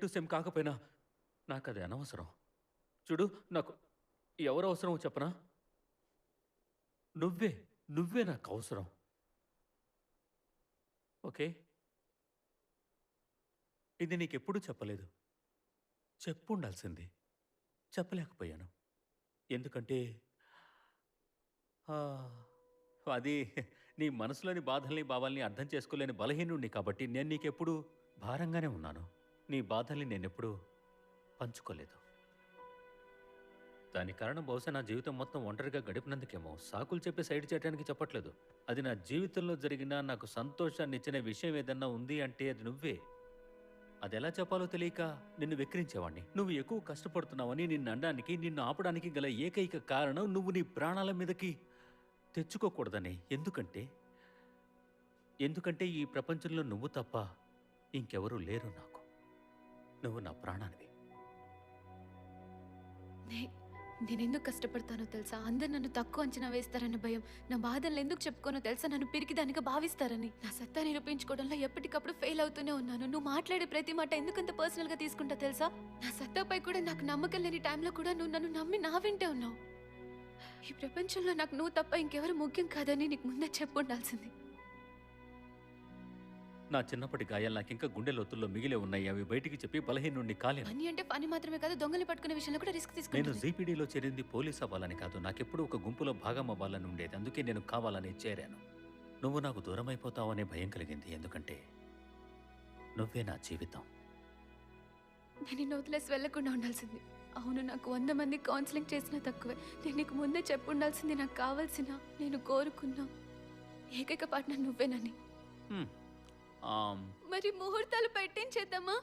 To same కాకపోయినా నాకు అది అనవసరం. చూడు, నాకు ఎవరు అవసరమో చెప్పనా? నువ్వే. నువ్వే నాకు అవసరం. ఓకే? ఇది నీకెప్పుడూ చెప్పలేదు. చెప్పుండాల్సింది. చెప్పలేకపోయాను. ఎందుకంటే ఆహ్, అది నీ మనసులోని బాధల్ని, భావాల్ని అర్థం చేసుకోలేని బలహీనుడిని కాబట్టి నేను నీకెప్పుడూ భారంగానే ఉన్నాను. నీ బాధల్ని నేనెప్పుడూ పంచుకోలేదు. దానికి కారణం బహుశా నా జీవితం మొత్తం ఒంటరిగా గడిపినందుకేమో. సాకులు చెప్పి సైడ్ చేయడానికి చెప్పట్లేదు. అది నా జీవితంలో జరిగిన నాకు సంతోషాన్నిచ్చిన విషయం ఏదన్నా ఉంది అంటే అది నువ్వే. అదెలా చెప్పాలో తెలియక నిన్ను వెక్కిరించేవాణ్ణి. నువ్వు ఎక్కువ కష్టపడుతున్నావని నిన్ననడానికి, నిన్ను ఆపడానికి గల ఏకైక కారణం నువ్వు నీ ప్రాణాల మీదకి తెచ్చుకోకూడదనే. ఎందుకంటే ఈ ప్రపంచంలో నువ్వు తప్ప ఇంకెవరూ లేరు నాకు. నువ్వు నా ప్రాణానివి. నే నేనెందుకు కష్టపడతానో తెలుసా? అందరు నన్ను తక్కువ అంచనా వేస్తారన్న భయం. నా బాధలను ఎందుకు చెప్పుకోనో తెలుసా? నన్ను పిరికిదానిగా భావిస్తారని. నా సత్తా నిరూపించుకోవడంలో ఎప్పటికప్పుడు ఫెయిల్ అవుతూనే ఉన్నాను. నువ్వు మాట్లాడే ప్రతి మాట ఎందుకంత పర్సనల్‌గా తీసుకుంటా తెలుసా? నా సత్తాపై కూడా నాకు నమ్మకం లేని టైంలో కూడా నువ్వు నన్ను నమ్మి నా వెంటే ఉన్నావు. ఈ ప్రపంచంలో నాకు నువ్వు తప్ప ఇంకెవరు ముఖ్యం కాదని నీకు ముందే చెప్పుండాల్సింది. నా చిన్నప్పటి గాయాలు నాకింకా గుండె లోతుల్లో మిగిలే ఉన్నాయి. అవి బయటికి చెప్పి బలహీనుడిని కాలేను. పని అంటే పని మాత్రమే కాదు, దొంగలు పట్టుకునే విషయంలో కూడా రిస్క్ నేను తీసుకుంటుంది. జీపీడీలో చేరింది పోలీస్ అవ్వాలని కాదు. నాకెప్పుడూ ఒక గుంపులో భాగం అవ్వాలని ఉండేది. అందుకే నేను కావాలని చేరాను. నువ్వు నాకు దూరం అయిపోతావనే భయం కలిగింది. ఎందుకంటే నువ్వే నా జీవితం. నేను నిన్ను వదిలేసి వెళ్లకుండా ఉండాల్సింది. అవును, నాకు 100 మంది కౌన్సిలింగ్ చేసినా తక్కువే. నేను నీకు ముందే చెప్పుండాల్సింది. నాకు కావాల్సిన, నేను కోరుకున్నా ఏకైక పార్ట్నర్ నువ్వేనని. హ్మ్. ఆమ్, మరి ముహూర్తాలు పెట్టించేద్దామా?